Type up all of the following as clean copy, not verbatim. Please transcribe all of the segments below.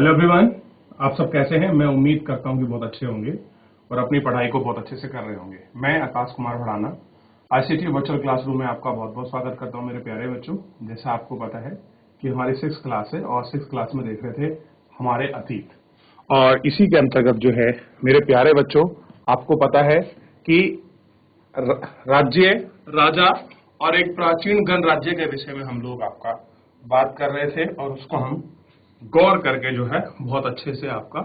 Hello everyone, आप सब कैसे हैं। मैं उम्मीद करता हूं कि बहुत अच्छे होंगे और अपनी पढ़ाई को बहुत अच्छे से कर रहे होंगे। मैं Akash Kumar Bhadana ICT virtual classroom में आपका बहुत बहुत स्वागत करता हूं। मेरे प्यारे बच्चों, जैसा आपको पता है कि हमारी 6th क्लास है और 6th क्लास में देख रहे थे हमारे अतीत, और इसी के अंतर्गत जो है मेरे प्यारे बच्चों, आपको पता है कि राज्य, राजा और एक प्राचीन गणराज्य के विषय में हम लोग आपका बात कर रहे थे और उसको हम गौर करके जो है बहुत अच्छे से आपका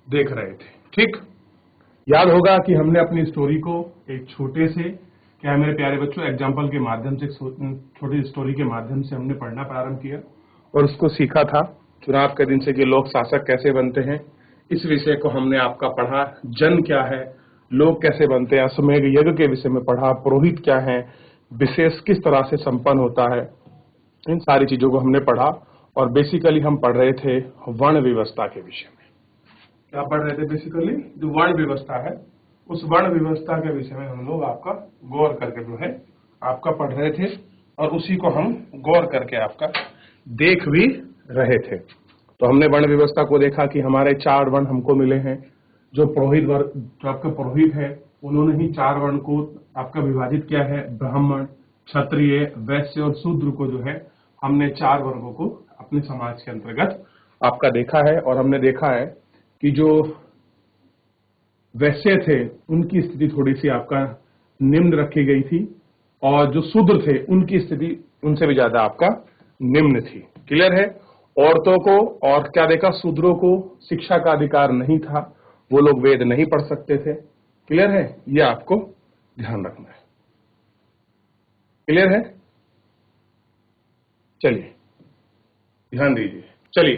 देख रहे थे। ठीक, याद होगा कि हमने अपनी स्टोरी को एक छोटे से, क्या मेरे प्यारे बच्चों, एग्जाम्पल के माध्यम से, छोटी स्टोरी के माध्यम से हमने पढ़ना प्रारंभ किया और उसको सीखा था चुनाव के दिन से कि लोक शासक कैसे बनते हैं। इस विषय को हमने आपका पढ़ा, जन क्या है, लोग कैसे बनते हैं, अश्वमेध यज्ञ के विषय में पढ़ा, पुरोहित क्या है, विशेष किस तरह से संपन्न होता है, इन सारी चीजों को हमने पढ़ा। और बेसिकली हम पढ़ रहे थे वर्ण व्यवस्था के विषय में। क्या पढ़ रहे थे? बेसिकली जो वर्ण व्यवस्था है, उस वर्ण व्यवस्था के विषय में हम लोग आपका गौर करके जो है आपका पढ़ रहे थे और उसी को हम गौर करके आपका देख भी रहे थे। तो हमने वर्ण व्यवस्था को देखा कि हमारे 4 वर्ण हमको मिले हैं। जो पुरोहित वर्ग, जो आपका पुरोहित है, उन्होंने ही 4 वर्ण को आपका विभाजित किया है। ब्राह्मण, क्षत्रिय, वैश्य और शूद्र को जो है हमने 4 वर्गों को अपने समाज के अंतर्गत आपका देखा है। और हमने देखा है कि जो वैश्य थे उनकी स्थिति थोड़ी सी आपका निम्न रखी गई थी और जो शूद्र थे उनकी स्थिति उनसे भी ज्यादा आपका निम्न थी। क्लियर है? औरतों को और क्या देखा, शूद्रों को शिक्षा का अधिकार नहीं था, वो लोग वेद नहीं पढ़ सकते थे। क्लियर है? ये आपको ध्यान रखना है। क्लियर है? चलिए ध्यान दीजिए। चलिए,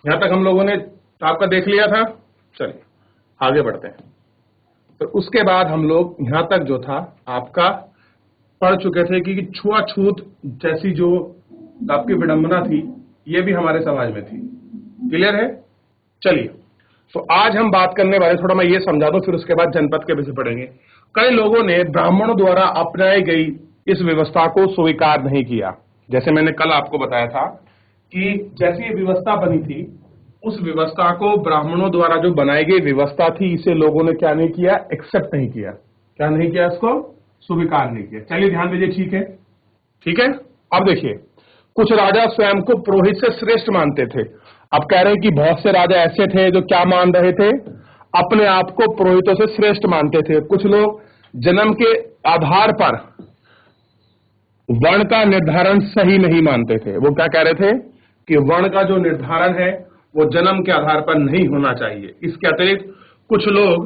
यहां तक हम लोगों ने आपका देख लिया था। चलिए आगे बढ़ते हैं। तो उसके बाद हम लोग यहां तक जो था आपका पढ़ चुके थे कि छुआछूत जैसी जो आपकी विडंबना थी, ये भी हमारे समाज में थी। क्लियर है? चलिए, तो आज हम बात करने वाले, थोड़ा मैं ये समझा दूं, फिर उसके बाद जनपद के विषय पढ़ेंगे। कई लोगों ने ब्राह्मणों द्वारा अपनाई गई इस व्यवस्था को स्वीकार नहीं किया। जैसे मैंने कल आपको बताया था कि जैसी व्यवस्था बनी थी, उस व्यवस्था को ब्राह्मणों द्वारा जो बनाई गई व्यवस्था थी, इसे लोगों ने क्या नहीं किया, एक्सेप्ट नहीं किया। क्या नहीं किया? इसको स्वीकार नहीं किया। चलिए ध्यान दीजिए। ठीक है? ठीक है। अब देखिए, कुछ राजा स्वयं को पुरोहित से श्रेष्ठ मानते थे। अब कह रहे हैं कि बहुत से राजा ऐसे थे जो क्या मान रहे थे, अपने आप को पुरोहितों से श्रेष्ठ मानते थे। कुछ लोग जन्म के आधार पर वर्ण का निर्धारण सही नहीं मानते थे। वो क्या कह रहे थे कि वर्ण का जो निर्धारण है वो जन्म के आधार पर नहीं होना चाहिए। इसके अतिरिक्त कुछ लोग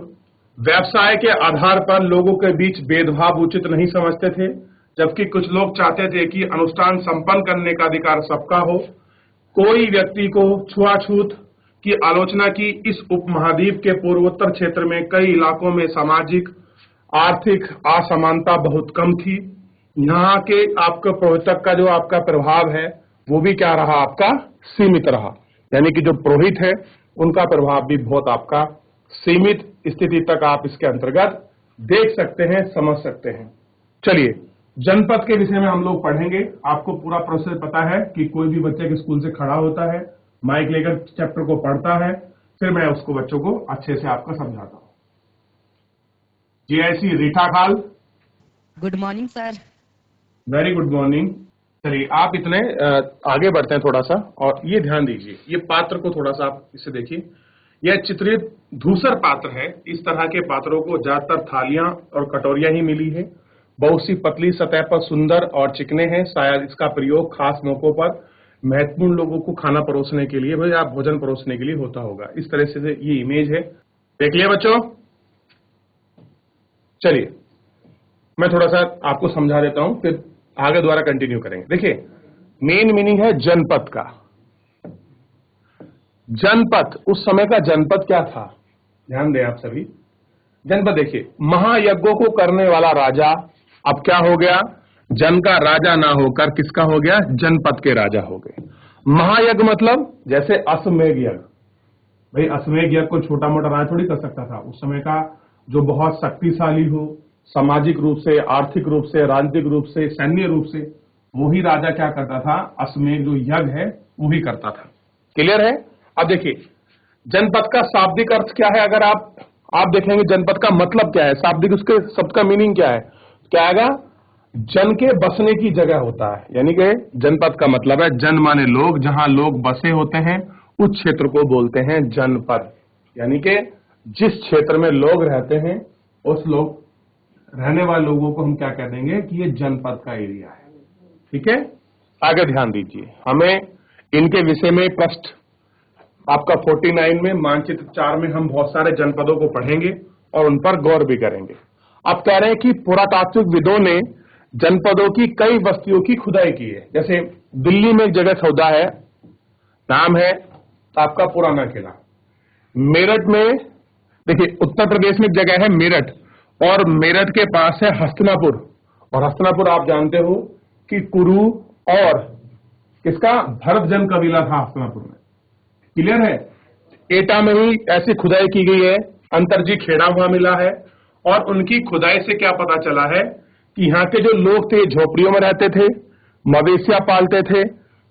व्यवसाय के आधार पर लोगों के बीच भेदभाव उचित नहीं समझते थे, जबकि कुछ लोग चाहते थे कि अनुष्ठान संपन्न करने का अधिकार सबका हो। कोई व्यक्ति को छुआछूत की आलोचना की। इस उपमहाद्वीप के पूर्वोत्तर क्षेत्र में कई इलाकों में सामाजिक आर्थिक असमानता बहुत कम थी। यहाँ के आपका पुरोहितक का जो आपका प्रभाव है वो भी क्या रहा, आपका सीमित रहा। यानी कि जो पुरोहित है उनका प्रभाव भी बहुत आपका सीमित स्थिति तक आप इसके अंतर्गत देख सकते हैं, समझ सकते हैं। चलिए, जनपद के विषय में हम लोग पढ़ेंगे। आपको पूरा प्रोसेस पता है कि कोई भी बच्चे के स्कूल से खड़ा होता है, माइक लेकर चैप्टर को पढ़ता है, फिर मैं उसको बच्चों को अच्छे से आपका समझाता हूँ। जीआईसी रीठा खाल। Good morning sir. Very good morning. चलिए, आप इतने आगे बढ़ते हैं थोड़ा सा, और ये ध्यान दीजिए, ये पात्र को थोड़ा सा आप इसे देखिए। यह चित्रित धूसर पात्र है। इस तरह के पात्रों को ज्यादातर थालियां और कटोरियां ही मिली है। बहुत सी पतली सतह पर सुंदर और चिकने हैं। शायद इसका प्रयोग खास मौकों पर महत्वपूर्ण लोगों को खाना परोसने के लिए, भाई आप भोजन परोसने के लिए होता होगा। इस तरह से ये इमेज है। देख लिया बच्चों? चलिए, मैं थोड़ा सा आपको समझा देता हूं, फिर आगे द्वारा कंटिन्यू करेंगे। देखिए, मेन मीनिंग है जनपद का। जनपद, उस समय का जनपद क्या था, ध्यान दें आप सभी। जनपद देखिए, महायज्ञों को करने वाला राजा अब क्या हो गया, जन का राजा ना होकर किसका हो गया, जनपद के राजा हो गए। महायज्ञ मतलब जैसे अश्वमेध यज्ञ। भाई अश्वमेध यज्ञ को छोटा मोटा राजा थोड़ी कर सकता था। उस समय का जो बहुत शक्तिशाली हो, सामाजिक रूप से, आर्थिक रूप से, राजनीतिक रूप से, सैन्य रूप से, वही राजा क्या करता था, अश्वमेध जो यज्ञ है वो भी करता था। क्लियर है? अब देखिए, जनपद का शाब्दिक अर्थ क्या है? अगर आप देखेंगे जनपद का मतलब क्या है, शाब्दिक उसके शब्द का मीनिंग क्या है, क्या आएगा? जन के बसने की जगह होता है, यानी कि जनपद का मतलब है जन माने लोग, जहां लोग बसे होते हैं उस क्षेत्र को बोलते हैं जनपद। यानी कि जिस क्षेत्र में लोग रहते हैं उस लोग रहने वाले लोगों को हम क्या कह देंगे कि ये जनपद का एरिया है। ठीक है, आगे ध्यान दीजिए, हमें इनके विषय में पृष्ठ आपका 49 में मानचित्र 4 में हम बहुत सारे जनपदों को पढ़ेंगे और उन पर गौर भी करेंगे। अब कह रहे हैं कि पुरातात्विक विदों ने जनपदों की कई बस्तियों की खुदाई की है। जैसे दिल्ली में एक जगह खोदा है, नाम है आपका पुराना किला। मेरठ में देखिए, उत्तर प्रदेश में एक जगह है मेरठ, और मेरठ के पास है हस्तिनापुर, और हस्तिनापुर आप जानते हो कि कुरु और किसका भरतजन कबीला था हस्तिनापुर में। क्लियर है? एटा में ही ऐसी खुदाई की गई है, अंतरजी खेड़ा वहां मिला है, और उनकी खुदाई से क्या पता चला है कि यहाँ के जो लोग थे झोपड़ियों में रहते थे, मवेशियां पालते थे,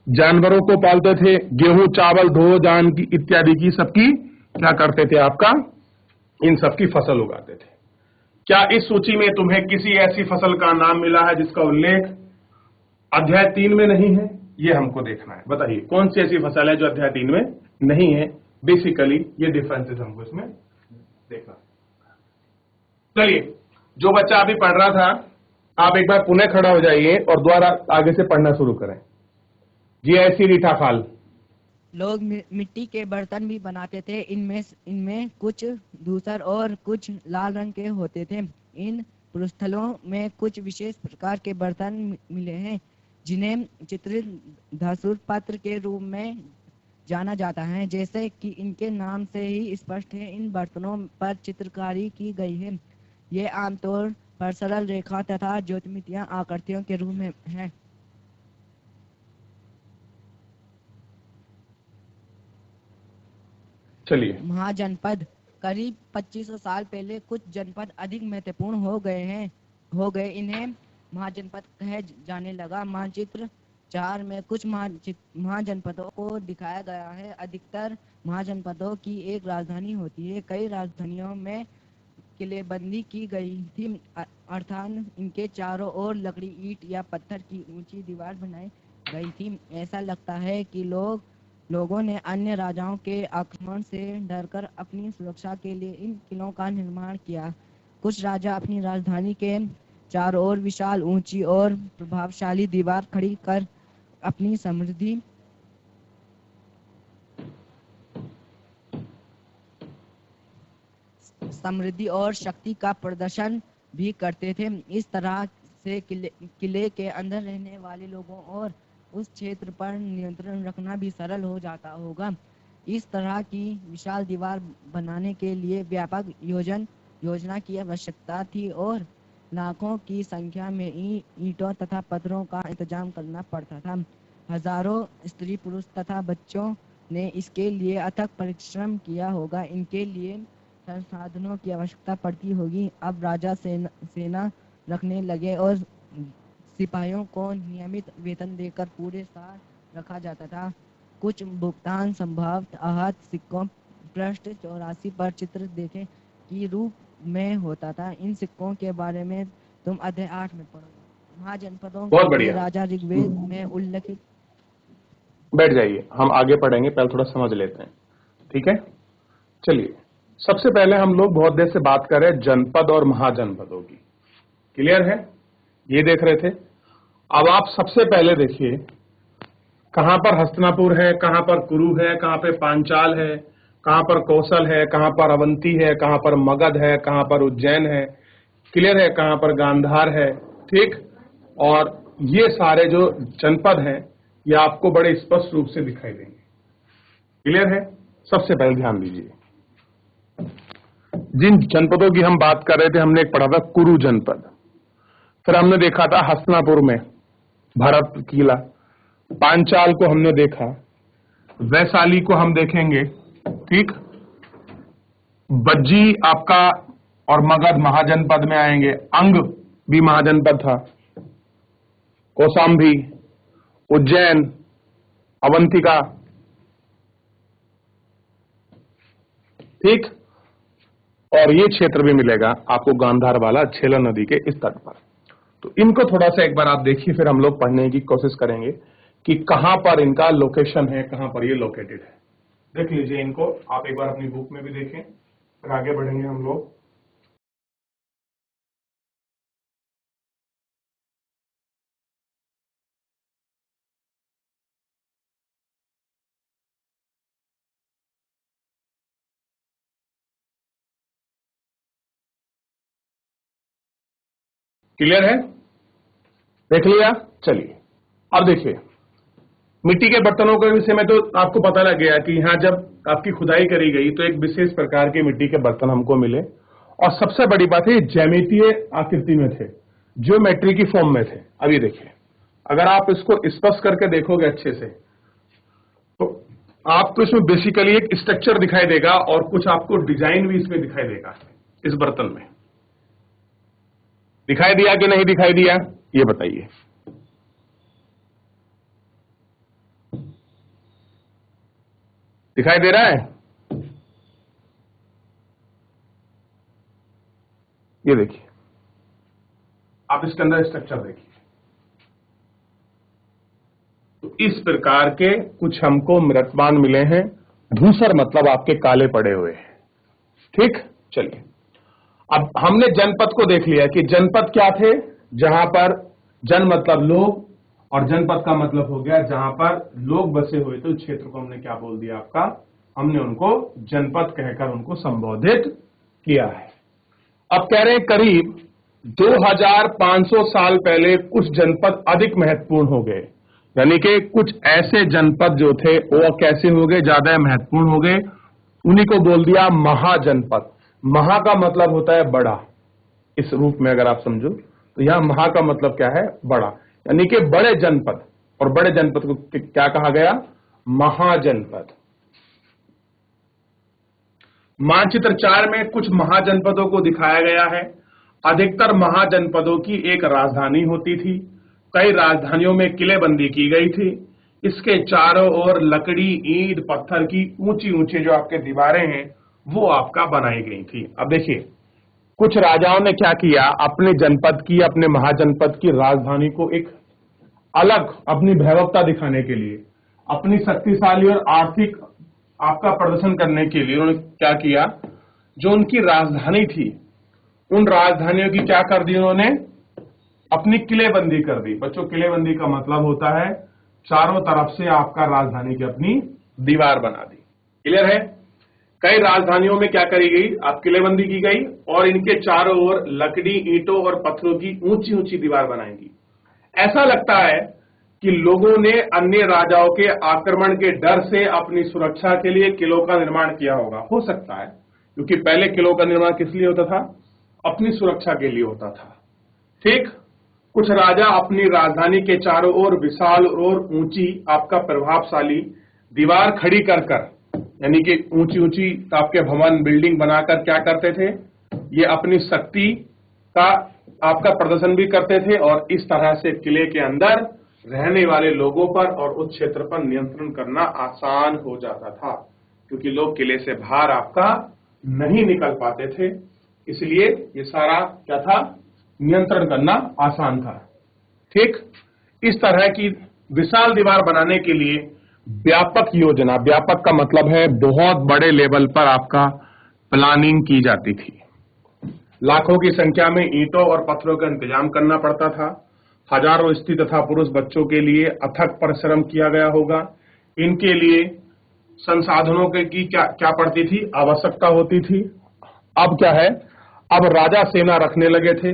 जानवरों को पालते थे, गेहूं चावल धो जान की इत्यादि की सबकी क्या करते थे, आपका इन सबकी फसल उगाते थे। क्या इस सूची में तुम्हें किसी ऐसी फसल का नाम मिला है जिसका उल्लेख अध्याय 3 में नहीं है? ये हमको देखना है। बताइए कौन सी ऐसी फसल है जो अध्याय 3 में नहीं है? बेसिकली ये डिफरेंसेस हमको इसमें देखना है। चलिए, जो बच्चा अभी पढ़ रहा था, आप एक बार पुनः खड़ा हो जाइए और दोबारा आगे से पढ़ना शुरू करें। जी ऐसी रीठा खाल। लोग मिट्टी के बर्तन भी बनाते थे। इनमें कुछ धूसर और कुछ लाल रंग के होते थे। इन पुरुस्थलों में कुछ विशेष प्रकार के बर्तन मिले हैं जिन्हें चित्रित धसुर पात्र के रूप में जाना जाता है। जैसे कि इनके नाम से ही स्पष्ट है, इन बर्तनों पर चित्रकारी की गई है। ये आमतौर पर सरल रेखा तथा ज्योतिमितीय आकृतियों के रूप में है। चलिए, महाजनपद। करीब 2500 साल पहले कुछ जनपद अधिक महत्वपूर्ण हो गए। इन्हें महाजनपद कहे जाने लगा। मानचित्र 4 में कुछ महाजनपदों को दिखाया गया है। अधिकतर महाजनपदों की एक राजधानी होती है। कई राजधानियों में किलेबंदी की गई थी, अर्थात इनके चारों ओर लकड़ी, ईंट या पत्थर की ऊंची दीवार बनाई गई थी। ऐसा लगता है कि लोगों ने अन्य राजाओं के आक्रमण से डरकर अपनी सुरक्षा के लिए इन किलों का निर्माण किया। कुछ राजा अपनी राजधानी के चारों ओर विशाल, ऊंची और प्रभावशाली दीवार खड़ी कर अपनी समृद्धि और शक्ति का प्रदर्शन भी करते थे। इस तरह से किले के अंदर रहने वाले लोगों और उस क्षेत्र पर नियंत्रण रखना भी सरल हो जाता होगा। इस तरह की विशाल दीवार बनाने के लिए व्यापक योजना की आवश्यकता थी और लाखों की संख्या में ईंटों तथा पत्थरों का इंतजाम करना पड़ता था। हजारों स्त्री, पुरुष तथा बच्चों ने इसके लिए अथक परिश्रम किया होगा। इनके लिए संसाधनों की आवश्यकता पड़ती होगी। अब राजा सेना रखने लगे और सिपाहियों को नियमित वेतन देकर पूरे साल रखा जाता था। कुछ भुगतान संभवतः आहत सिक्कों पृष्ठ 84 पर चित्र देखें की रूप में होता था। इन सिक्कों के बारे में तुम अध्याय 8 में पढ़ोगे। महाजनपदों के राजा ऋग्वेद में उल्लेखित। बैठ जाइए, हम आगे पढ़ेंगे, पहले थोड़ा समझ लेते हैं। ठीक है, चलिए, सबसे पहले हम लोग बहुत देर से बात कर रहे हैं जनपद और महाजनपदों की। क्लियर है? ये देख रहे थे। अब आप सबसे पहले देखिए कहां पर हस्तिनापुर है, कहां पर कुरु है, कहां पर पांचाल है, कहां पर कौशल है, कहां पर अवंती है, कहां पर मगध है, कहां पर उज्जैन है। क्लियर है? कहां पर गांधार है। ठीक, और ये सारे जो जनपद हैं ये आपको बड़े स्पष्ट रूप से दिखाई देंगे। क्लियर है? सबसे पहले ध्यान दीजिए, जिन जनपदों की हम बात कर रहे थे, हमने एक पढ़ा था कुरु जनपद, फिर हमने देखा था हस्तिनापुर में भरत किला, पांचाल को हमने देखा, वैशाली को हम देखेंगे। ठीक, बज्जी आपका और मगध महाजनपद में आएंगे, अंग भी महाजनपद था, कौशाम्बी, उज्जैन, अवंतिका, ठीक। और ये क्षेत्र भी मिलेगा आपको गांधार वाला झेलम नदी के इस तट पर। तो इनको थोड़ा सा एक बार आप देखिए, फिर हम लोग पढ़ने की कोशिश करेंगे कि कहां पर इनका लोकेशन है, कहां पर ये लोकेटेड है। देख लीजिए इनको, आप एक बार अपनी बुक में भी देखें, फिर आगे बढ़ेंगे हम लोग। क्लियर है? देख लिया? चलिए अब देखिए, मिट्टी के बर्तनों के विषय में तो आपको पता लग गया कि यहां जब आपकी खुदाई करी गई तो एक विशेष प्रकार के मिट्टी के बर्तन हमको मिले, और सबसे बड़ी बात है ज्यामितीय आकृति में थे, ज्योमेट्री की फॉर्म में थे। अब ये देखिए, अगर आप इसको स्पष्ट करके देखोगे अच्छे से तो आपको इसमें बेसिकली एक स्ट्रक्चर दिखाई देगा और कुछ आपको डिजाइन भी इसमें दिखाई देगा। इस बर्तन में दिखाई दिया कि नहीं दिखाई दिया, ये बताइए। दिखाई दे रहा है? ये देखिए, आप इसके अंदर स्ट्रक्चर देखिए। तो इस प्रकार के कुछ हमको मृतमान मिले हैं। धूसर मतलब आपके काले पड़े हुए हैं। ठीक, चलिए अब हमने जनपद को देख लिया कि जनपद क्या थे, जहां पर जन मतलब लोग और जनपद का मतलब हो गया जहां पर लोग बसे हुए थे। उस क्षेत्र को हमने क्या बोल दिया आपका, हमने उनको जनपद कहकर उनको संबोधित किया है। अब कह रहे हैं करीब 2500 साल पहले कुछ जनपद अधिक महत्वपूर्ण हो गए, यानी कि कुछ ऐसे जनपद जो थे वो कैसे हो गए, ज्यादा महत्वपूर्ण हो गए। उन्हीं को बोल दिया महाजनपद। महा का मतलब होता है बड़ा, इस रूप में अगर आप समझो तो यहां महा का मतलब क्या है, बड़ा, यानी कि बड़े जनपद। और बड़े जनपद को क्या कहा गया, महाजनपद। मानचित्र 4 में कुछ महाजनपदों को दिखाया गया है। अधिकतर महाजनपदों की एक राजधानी होती थी। कई राजधानियों में किलेबंदी की गई थी। इसके चारों ओर लकड़ी, ईंट, पत्थर की ऊंची ऊंची जो आपके दीवारें हैं वो आपका बनाई गई थी। अब देखिए, कुछ राजाओं ने क्या किया, अपने जनपद की, अपने महाजनपद की राजधानी को एक अलग अपनी भैरवता दिखाने के लिए, अपनी शक्तिशाली और आर्थिक आपका प्रदर्शन करने के लिए उन्होंने क्या किया, जो उनकी राजधानी थी उन राजधानियों की क्या कर दी, उन्होंने अपनी किलेबंदी कर दी। बच्चों, किलेबंदी का मतलब होता है चारों तरफ से आपका राजधानी की अपनी दीवार बना दी। क्लियर है? कई राजधानियों में क्या करी गई, आप किलेबंदी की गई और इनके चारों ओर लकड़ी, ईंटों और पत्थरों की ऊंची ऊंची दीवार बनाएंगी। ऐसा लगता है कि लोगों ने अन्य राजाओं के आक्रमण के डर से अपनी सुरक्षा के लिए किलों का निर्माण किया होगा। हो सकता है, क्योंकि पहले किलों का निर्माण किस लिए होता था, अपनी सुरक्षा के लिए होता था। ठीक, कुछ राजा अपनी राजधानी के चारों ओर विशाल और ऊंची आपका प्रभावशाली दीवार खड़ी कर यानी कि ऊंची ऊंची आपके भवन, बिल्डिंग बनाकर क्या करते थे, ये अपनी शक्ति का आपका प्रदर्शन भी करते थे और इस तरह से किले के अंदर रहने वाले लोगों पर और उस क्षेत्र पर नियंत्रण करना आसान हो जाता था, क्योंकि लोग किले से बाहर आपका नहीं निकल पाते थे। इसलिए ये सारा क्या था, नियंत्रण करना आसान था। ठीक, इस तरह की विशाल दीवार बनाने के लिए व्यापक योजना, व्यापक का मतलब है बहुत बड़े लेवल पर आपका प्लानिंग की जाती थी। लाखों की संख्या में ईंटों और पत्थरों का इंतजाम करना पड़ता था। हजारों स्त्री तथा पुरुष बच्चों के लिए अथक परिश्रम किया गया होगा। इनके लिए संसाधनों की क्या पड़ती थी, आवश्यकता होती थी। अब क्या है, अब राजा सेना रखने लगे थे।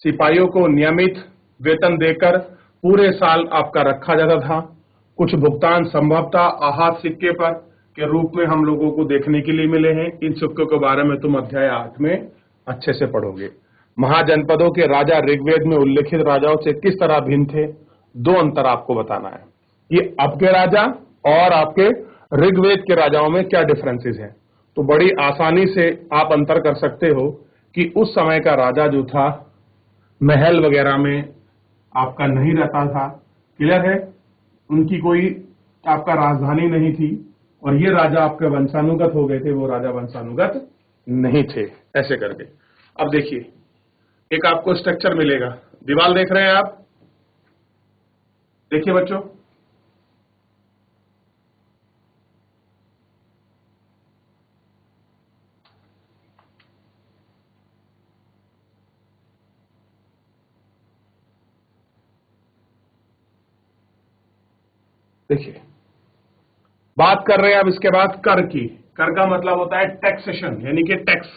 सिपाहियों को नियमित वेतन देकर पूरे साल आपका रखा जाता था। कुछ भुगतान संभवतः आहत सिक्के पर के रूप में हम लोगों को देखने के लिए मिले हैं। इन सिक्कों के बारे में तुम अध्याय 8 में अच्छे से पढ़ोगे। महाजनपदों के राजा ऋग्वेद में उल्लेखित राजाओं से किस तरह भिन्न थे, 2 अंतर आपको बताना है। ये अब के राजा और आपके ऋग्वेद के राजाओं में क्या डिफरेंसेस हैं। तो बड़ी आसानी से आप अंतर कर सकते हो कि उस समय का राजा जो था महल वगैरह में आपका नहीं रहता था। क्लियर है? उनकी कोई आपका राजधानी नहीं थी, और ये राजा आपके वंशानुगत हो गए थे, वो राजा वंशानुगत नहीं थे, ऐसे करके। अब देखिए, एक आपको स्ट्रक्चर मिलेगा, दीवार देख रहे हैं आप, देखिए बच्चों, देखिए बात कर रहे हैं अब इसके बाद कर की। कर का मतलब होता है टैक्सेशन, यानी कि टैक्स।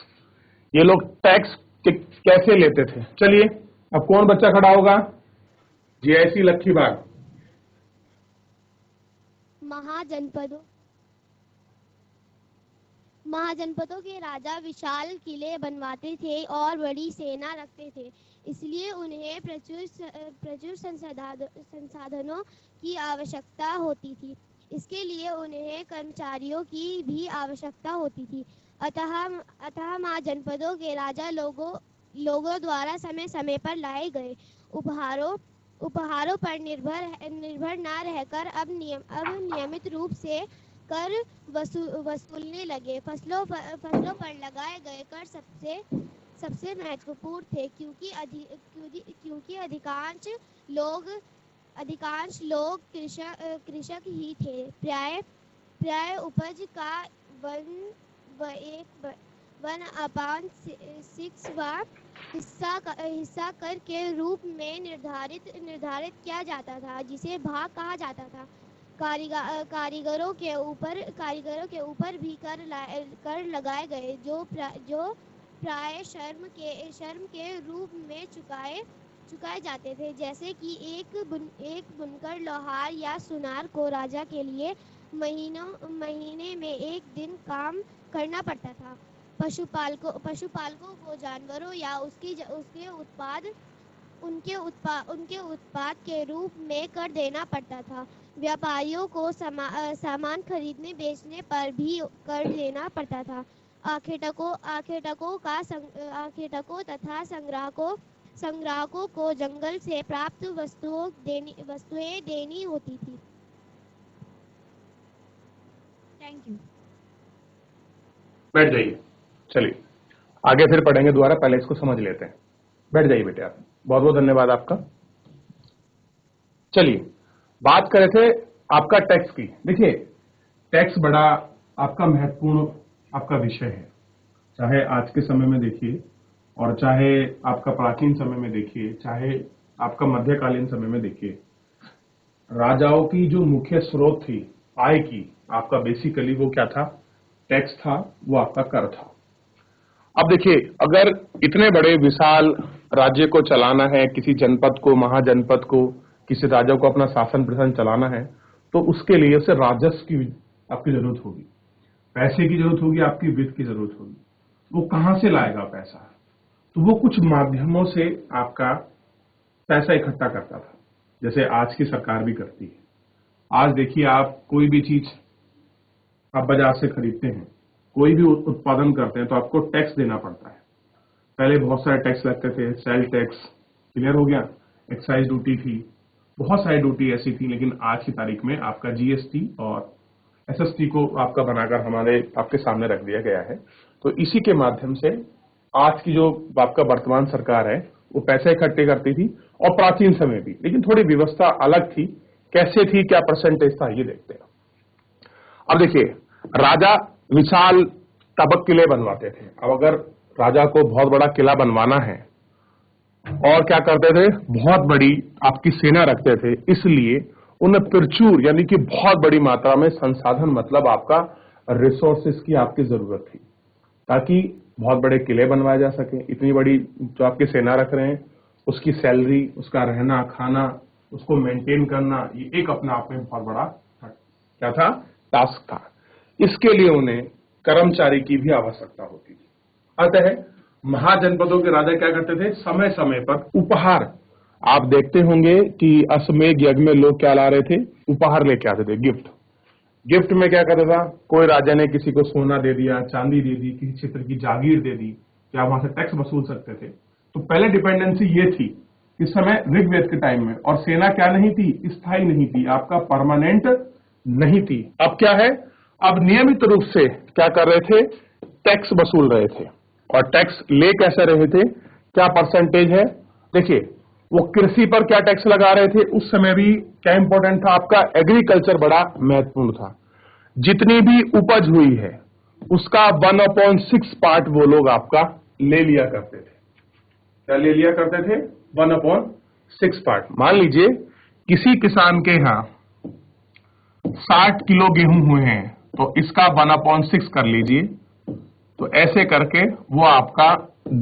ये लोग टैक्स कैसे लेते थे, चलिए अब कौन बच्चा खड़ा होगा? जीआईसी लक्खीबाग। महाजनपदों के राजा विशाल किले बनवाते थे और बड़ी सेना रखते थे, इसलिए उन्हें प्रचुर संसाधनों की आवश्यकता होती थी। इसके लिए उन्हें कर्मचारियों की भी आवश्यकता होती थी। अतः महाजनपदों के राजा लोगों द्वारा समय समय पर लाए गए उपहारों पर निर्भर न रहकर अब नियमित रूप से कर वसूलने लगे। फसलों पर लगाए गए कर सबसे महत्वपूर्ण थे, क्योंकि अधिकांश लोग कृषक ही थे। प्राय उपज का 1/6वां हिस्सा कर के रूप में निर्धारित किया जाता था, जिसे भाग कहा जाता था। कारीगरों के ऊपर भी कर लगाए गए, जो प्राय श्रम के रूप में चुकाए जाते थे। जैसे कि एक बुनकर लोहार या सुनार को राजा के लिए महीने में एक दिन काम करना पड़ता था। पशुपालकों को जानवरों या उनके उत्पाद के रूप में कर देना पड़ता था। व्यापारियों को सामान खरीदने बेचने पर भी कर देना पड़ता था। आखेटकों तथा संग्राहकों को जंगल से प्राप्त वस्तुएं देनी होती थी। Thank you. बैठ जाइए, चलिए आगे फिर पढ़ेंगे दोबारा, पहले इसको समझ लेते हैं। बैठ जाइए बेटे आप, बहुत बहुत धन्यवाद आपका। चलिए बात कर रहे थे आपका टैक्स की। देखिए टैक्स बड़ा आपका महत्वपूर्ण आपका विषय है, चाहे आज के समय में देखिए और चाहे आपका प्राचीन समय में देखिए, चाहे आपका मध्यकालीन समय में देखिए। राजाओं की जो मुख्य स्रोत थी आय की, आपका बेसिकली वो क्या था? टैक्स था, वो आपका कर था। अब देखिए, अगर इतने बड़े विशाल राज्य को चलाना है, किसी जनपद को, महाजनपद को, किसी राजा को अपना शासन प्रशासन चलाना है, तो उसके लिए उसे राजस्व की आपकी जरूरत होगी, पैसे की जरूरत होगी, आपकी वित्त की जरूरत होगी। वो कहां से लाएगा पैसा? तो वो कुछ माध्यमों से आपका पैसा इकट्ठा करता था, जैसे आज की सरकार भी करती है। आज देखिए, आप कोई भी चीज आप बाजार से खरीदते हैं, कोई भी उत्पादन करते हैं, तो आपको टैक्स देना पड़ता है। पहले बहुत सारे टैक्स लगते थे, सेल टैक्स, क्लियर हो गया, एक्साइज ड्यूटी थी, बहुत सारी ड्यूटी ऐसी थी। लेकिन आज की तारीख में आपका जीएसटी और एसएसटी को आपका बनाकर आपके सामने रख दिया गया है। तो इसी के माध्यम से आज की जो आपका वर्तमान सरकार है वो पैसे इकट्ठे करती थी, और प्राचीन समय भी, लेकिन थोड़ी व्यवस्था अलग थी। कैसे थी, क्या परसेंटेज था, ये देखते हैं। अब देखिए, राजा विशाल तबक किले बनवाते थे। अब अगर राजा को बहुत बड़ा किला बनवाना है, और क्या करते थे, बहुत बड़ी आपकी सेना रखते थे, इसलिए उन्हें प्रचुर यानी कि बहुत बड़ी मात्रा में संसाधन, मतलब आपका रिसोर्सेस की आपकी जरूरत थी, ताकि बहुत बड़े किले बनवाए जा सके। इतनी बड़ी जो आपकी सेना रख रहे हैं, उसकी सैलरी, उसका रहना खाना, उसको मेंटेन करना, ये एक अपने आप में बहुत बड़ा क्या था, टास्क था। इसके लिए उन्हें कर्मचारी की भी आवश्यकता होती थी। अतः महाजनपदों के राजा क्या करते थे, समय समय पर उपहार, आप देखते होंगे कि अश्वमेध यज्ञ में लोग क्या ला रहे थे, उपहार लेके आते थे, गिफ्ट। गिफ्ट में क्या करता था, कोई राजा ने किसी को सोना दे दिया, चांदी दे दी, किसी क्षेत्र की जागीर दे दी, क्या वहां से टैक्स वसूल सकते थे। तो पहले डिपेंडेंसी ये थी इस समय ऋग्वेद के टाइम में, और सेना क्या नहीं थी, स्थायी नहीं थी, आपका परमानेंट नहीं थी। अब क्या है, अब नियमित रूप से क्या कर रहे थे, टैक्स वसूल रहे थे। और टैक्स ले कैसे रहे थे, क्या परसेंटेज है, देखिए वो कृषि पर क्या टैक्स लगा रहे थे। उस समय भी क्या इंपॉर्टेंट था, आपका एग्रीकल्चर बड़ा महत्वपूर्ण था। जितनी भी उपज हुई है उसका 1/6 पार्ट वो लोग आपका ले लिया करते थे। क्या ले लिया करते थे, 1/6 पार्ट। मान लीजिए किसी किसान के यहां 60 किलो गेहूं हुए हैं तो इसका 1/6 कर लीजिए, तो ऐसे करके वो आपका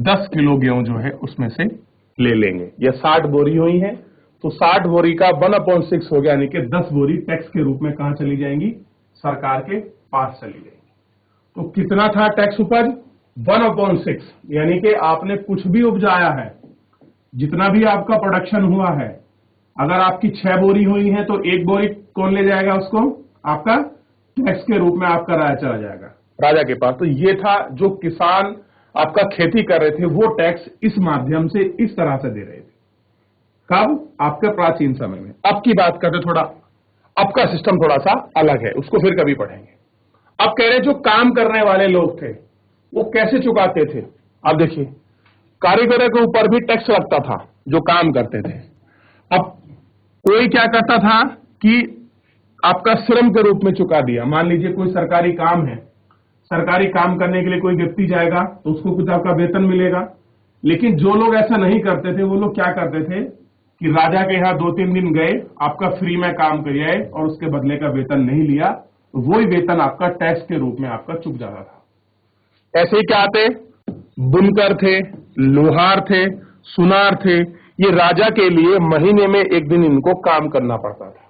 10 किलो गेहूं जो है उसमें से ले लेंगे। या 60 बोरी हुई है तो 60 बोरी का 1/6 हो गया, यानी कि 10 बोरी टैक्स के रूप में कहां चली जाएंगी, सरकार के पास चली जाएंगी। तो कितना था टैक्स उपज, 1/6, यानी कि आपने कुछ भी उपजाया है, जितना भी आपका प्रोडक्शन हुआ है, अगर आपकी 6 बोरी हुई है तो 1 बोरी कौन ले जाएगा, उसको आपका टैक्स के रूप में आपका राजा चला जाएगा, राजा के पास। तो ये था जो किसान आपका खेती कर रहे थे, वो टैक्स इस माध्यम से इस तरह से दे रहे थे। कब, आपके प्राचीन समय में। अब की बात करते, थोड़ा अब का सिस्टम थोड़ा सा अलग है, उसको फिर कभी पढ़ेंगे। अब कह रहे जो काम करने वाले लोग थे वो कैसे चुकाते थे। अब देखिए कारीगरों के ऊपर भी टैक्स लगता था जो काम करते थे। अब कोई क्या करता था कि आपका श्रम के रूप में चुका दिया। मान लीजिए कोई सरकारी काम है, सरकारी काम करने के लिए कोई व्यक्ति जाएगा तो उसको कुछ आपका वेतन मिलेगा। लेकिन जो लोग ऐसा नहीं करते थे वो लोग क्या करते थे कि राजा के यहाँ 2-3 दिन गए, आपका फ्री में काम कर आए और उसके बदले का वेतन नहीं लिया, तो वही वेतन आपका टैक्स के रूप में आपका चुक जाता था। ऐसे ही क्या आते, बुनकर थे, लोहार थे, सुनार थे। ये राजा के लिए महीने में एक दिन इनको काम करना पड़ता था।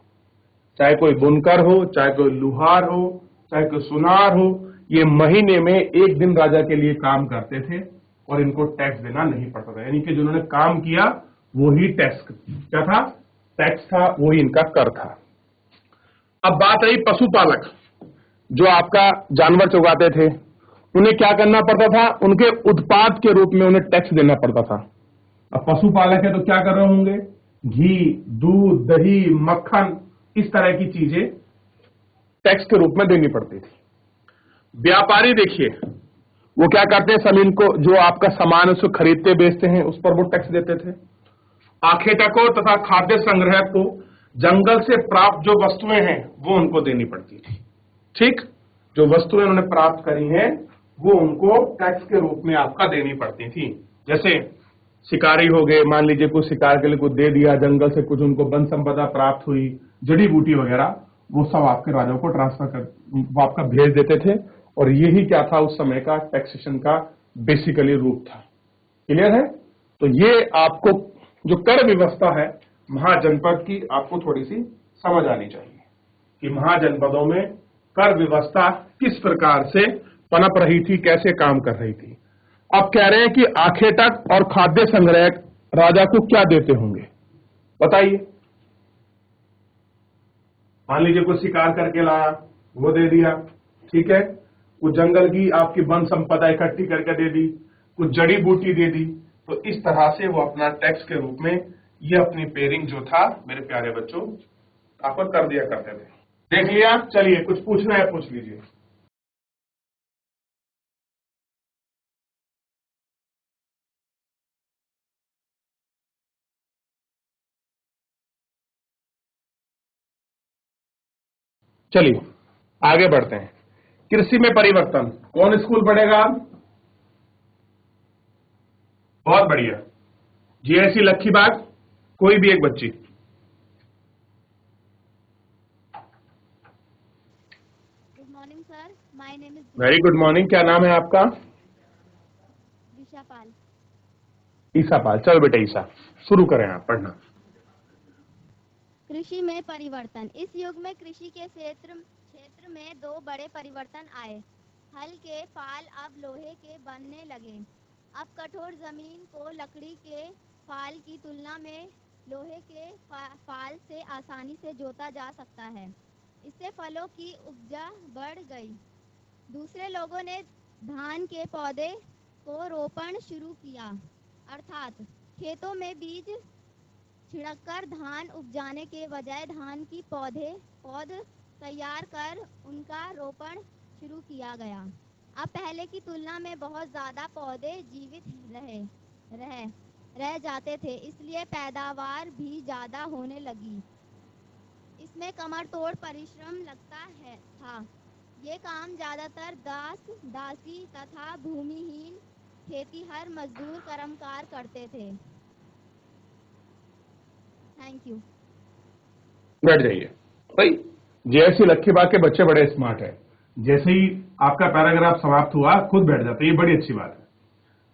चाहे कोई बुनकर हो, चाहे कोई लोहार हो, चाहे कोई सुनार हो, ये महीने में एक दिन राजा के लिए काम करते थे और इनको टैक्स देना नहीं पड़ता था। यानी कि जिन्होंने काम किया वही टैक्स क्या था, टैक्स था, वही इनका कर था। अब बात रही पशुपालक, जो आपका जानवर चुगाते थे, उन्हें क्या करना पड़ता था, उनके उत्पाद के रूप में उन्हें टैक्स देना पड़ता था। अब पशुपालक है तो क्या कर रहे होंगे, घी, दूध, दही, मक्खन, इस तरह की चीजें टैक्स के रूप में देनी पड़ती थी। व्यापारी देखिए वो क्या करते हैं, जमीन को जो आपका सामान उसको खरीदते बेचते हैं उस पर वो टैक्स देते थे। आखेटकों तथा खाद्य संग्रह को जंगल से प्राप्त जो वस्तुएं हैं वो उनको देनी पड़ती थी। ठीक, जो वस्तुएं उन्होंने प्राप्त करी हैं वो उनको टैक्स के रूप में आपका देनी पड़ती थी। जैसे शिकारी हो गए, मान लीजिए कुछ शिकार के लिए कुछ दे दिया, जंगल से कुछ उनको वन संपदा प्राप्त हुई, जड़ी बूटी वगैरह, वो सब आपके राजा को ट्रांसफर कर वो आपका भेज देते थे। और यही क्या था उस समय का टैक्सेशन का बेसिकली रूप था। क्लियर है। तो ये आपको जो कर व्यवस्था है महाजनपद की, आपको थोड़ी सी समझ आनी चाहिए कि महाजनपदों में कर व्यवस्था किस प्रकार से पनप रही थी, कैसे काम कर रही थी। अब कह रहे हैं कि आखेटक और खाद्य संग्रह राजा को क्या देते होंगे, बताइए। मान लीजिए कोई शिकार करके लाया, वो दे दिया, ठीक है। कुछ जंगल की आपकी वन संपदा इकट्ठी करके दे दी, कुछ जड़ी बूटी दे दी। तो इस तरह से वो अपना टैक्स के रूप में ये अपनी पेयरिंग जो था मेरे प्यारे बच्चों आपको कर दिया करते थे। देख लिया, चलिए कुछ पूछना है पूछ लीजिए। चलिए आगे बढ़ते हैं। कृषि में परिवर्तन, कौन स्कूल पढ़ेगा? बहुत बढ़िया, जीएससी लक्खीबाग, कोई भी एक बच्ची। Good morning sir, my name is very good morning, क्या नाम है आपका? दिशा पाल। ईसा पाल। चलो बेटा ईसा, शुरू करें आप पढ़ना। कृषि में परिवर्तन। इस युग में कृषि के क्षेत्र में दो बड़े परिवर्तन आए। हल के फाल अब लोहे के बनने लगे। अब कठोर जमीन को लकड़ी के फाल की तुलना में लोहे के फाल से आसानी से जोता जा सकता है। इससे फलों की उपजा बढ़ गई। दूसरे लोगों ने धान के पौधे को रोपण शुरू किया, अर्थात खेतों में बीज छिड़ककर धान उपजाने के बजाय धान की पौध तैयार कर उनका रोपण शुरू किया गया। अब पहले की तुलना में बहुत ज़्यादा पौधे जीवित रह जाते थे, इसलिए पैदावार भी ज़्यादा होने लगी। इसमें कमर तोड़ परिश्रम लगता था। ये काम ज़्यादातर दासी तथा भूमिहीन खेतीहर मजदूर कर्मकार करते थे। Thank you. बैठ जाइए भाई। जैसे लक्ष्मीबाग के बच्चे बड़े स्मार्ट है, जैसे ही आपका पैराग्राफ समाप्त हुआ खुद बैठ जाते, ये बड़ी अच्छी बात है।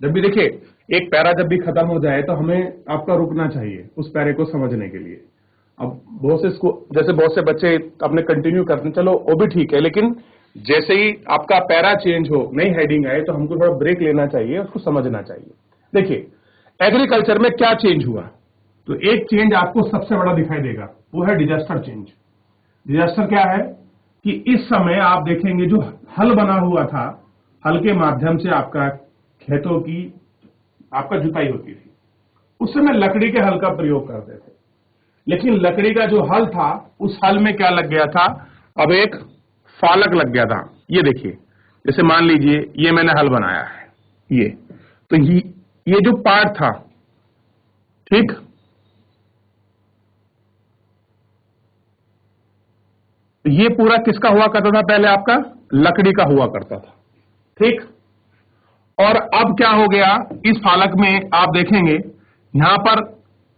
जब भी देखिए एक पैरा जब भी खत्म हो जाए तो हमें आपका रुकना चाहिए उस पैरे को समझने के लिए। अब बहुत से बच्चे अपने कंटिन्यू करते हैं, चलो वो भी ठीक है, लेकिन जैसे ही आपका पैरा चेंज हो, नई हेडिंग आए, तो हमको थोड़ा ब्रेक लेना चाहिए, उसको समझना चाहिए। देखिए एग्रीकल्चर में क्या चेंज हुआ, तो एक चेंज आपको सबसे बड़ा दिखाई देगा, वो है डिजास्टर चेंज। डिजास्टर क्या है कि इस समय आप देखेंगे जो हल बना हुआ था, हल के माध्यम से आपका खेतों की आपका जुताई होती थी। उस समय लकड़ी के हल का प्रयोग करते थे, लेकिन लकड़ी का जो हल था उस हल में क्या लग गया था, अब एक फालक लग गया था। ये देखिए, जैसे मान लीजिए ये मैंने हल बनाया है, ये तो ये जो पार्ट था, ठीक, ये पूरा किसका हुआ करता था, पहले आपका लकड़ी का हुआ करता था, ठीक। और अब क्या हो गया, इस फालक में आप देखेंगे यहां पर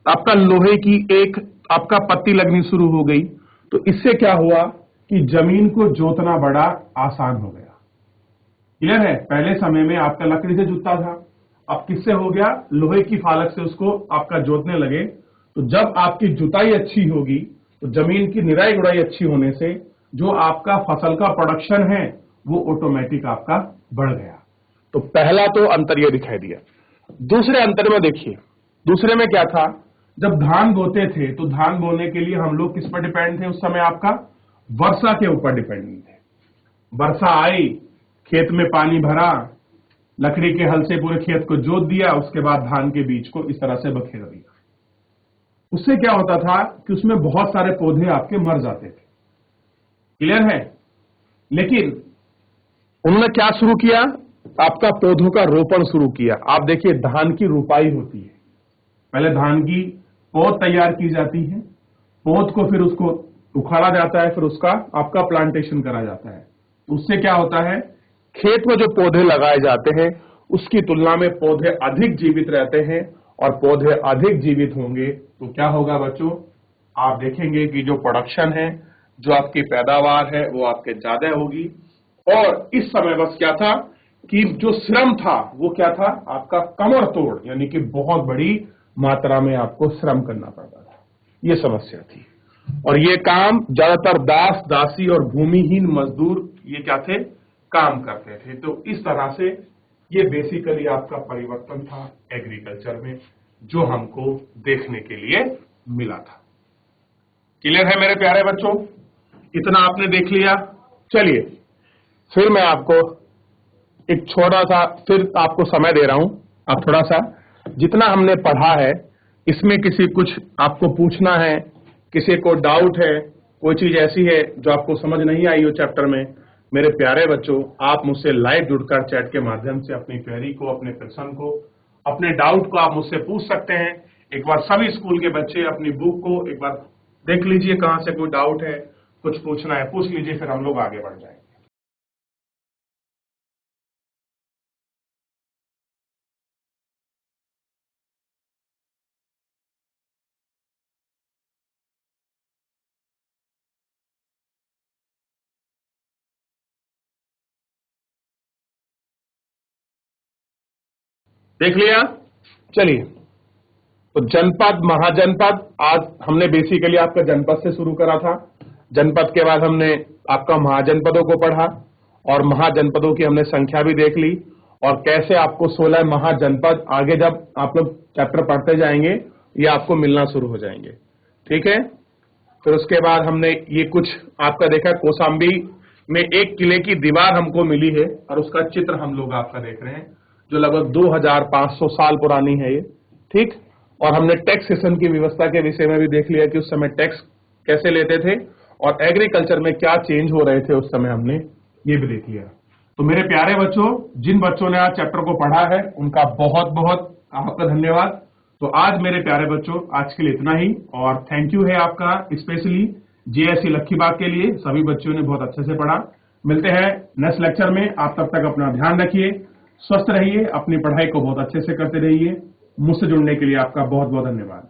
आपका लोहे की एक आपका पत्ती लगनी शुरू हो गई। तो इससे क्या हुआ कि जमीन को जोतना बड़ा आसान हो गया। क्लियर है? पहले समय में आपका लकड़ी से जुतता था, अब किससे हो गया, लोहे की फालक से उसको आपका जोतने लगे। तो जब आपकी जुताई अच्छी होगी तो जमीन की निराई गुड़ाई अच्छी होने से जो आपका फसल का प्रोडक्शन है वो ऑटोमेटिक आपका बढ़ गया। तो पहला तो अंतर ये दिखाई दिया। दूसरे अंतर में देखिए, दूसरे में क्या था, जब धान बोते थे तो धान बोने के लिए हम लोग किस पर डिपेंड थे, उस समय आपका वर्षा के ऊपर डिपेंड थे। वर्षा आई, खेत में पानी भरा, लकड़ी के हल से पूरे खेत को जोत दिया, उसके बाद धान के बीज को इस तरह से बखेर दिया। उससे क्या होता था कि उसमें बहुत सारे पौधे आपके मर जाते थे। क्लियर है? लेकिन उन्होंने क्या शुरू किया, आपका पौधों का रोपण शुरू किया। आप देखिए धान की रुपाई होती है, पहले धान की पौध तैयार की जाती है, पौध को फिर उसको उखाड़ा जाता है, फिर उसका आपका प्लांटेशन करा जाता है। उससे क्या होता है, खेत में जो पौधे लगाए जाते हैं उसकी तुलना में पौधे अधिक जीवित रहते हैं, और पौधे अधिक जीवित होंगे तो क्या होगा बच्चों, आप देखेंगे कि जो प्रोडक्शन है, जो आपकी पैदावार है वो आपके ज्यादा होगी। और इस समय बस क्या था कि जो श्रम था वो क्या था, आपका कमर तोड़, यानी कि बहुत बड़ी मात्रा में आपको श्रम करना पड़ता था, ये समस्या थी। और ये काम ज्यादातर दास दासी और भूमिहीन मजदूर ये क्या थे, काम करते थे। तो इस तरह से ये बेसिकली आपका परिवर्तन था एग्रीकल्चर में जो हमको देखने के लिए मिला था। क्लियर है मेरे प्यारे बच्चों? इतना आपने देख लिया। चलिए फिर मैं आपको एक छोटा सा फिर आपको समय दे रहा हूं। आप थोड़ा सा जितना हमने पढ़ा है इसमें किसी कुछ आपको पूछना है, किसी को डाउट है, कोई चीज ऐसी है जो आपको समझ नहीं आई हो चैप्टर में, मेरे प्यारे बच्चों आप मुझसे लाइव जुड़कर चैट के माध्यम से अपनी क्वेरी को, अपने प्रश्न को, अपने डाउट को आप मुझसे पूछ सकते हैं। एक बार सभी स्कूल के बच्चे अपनी बुक को एक बार देख लीजिए, कहां से कोई डाउट है, कुछ पूछना है पूछ लीजिए, फिर हम लोग आगे बढ़ जाएंगे। देख लिया? चलिए, तो जनपद महाजनपद, आज हमने बेसिकली आपका जनपद से शुरू करा था। जनपद के बाद हमने आपका महाजनपदों को पढ़ा और महाजनपदों की हमने संख्या भी देख ली, और कैसे आपको 16 महाजनपद आगे जब आप लोग चैप्टर पढ़ते जाएंगे ये आपको मिलना शुरू हो जाएंगे। ठीक है? फिर उसके बाद हमने ये कुछ आपका देखा, कौशाम्बी में एक किले की दीवार हमको मिली है और उसका चित्र हम लोग आपका देख रहे हैं जो लगभग 2500 साल पुरानी है ये। ठीक? और हमने टैक्सेशन की व्यवस्था के विषय में भी देख लिया कि उस समय टैक्स कैसे लेते थे और एग्रीकल्चर में क्या चेंज हो रहे थे उस समय हमने ये भी देख लिया। तो मेरे प्यारे बच्चों, जिन बच्चों ने आज चैप्टर को पढ़ा है उनका बहुत बहुत आपका धन्यवाद। तो आज मेरे प्यारे बच्चों आज के लिए इतना ही, और थैंक यू है आपका स्पेशली जेएससी लक्खीबाग के लिए। सभी बच्चों ने बहुत अच्छे से पढ़ा। मिलते हैं नेक्स्ट लेक्चर में। आप तब तक अपना ध्यान रखिए, स्वस्थ रहिए, अपनी पढ़ाई को बहुत अच्छे से करते रहिए। मुझसे जुड़ने के लिए आपका बहुत बहुत धन्यवाद।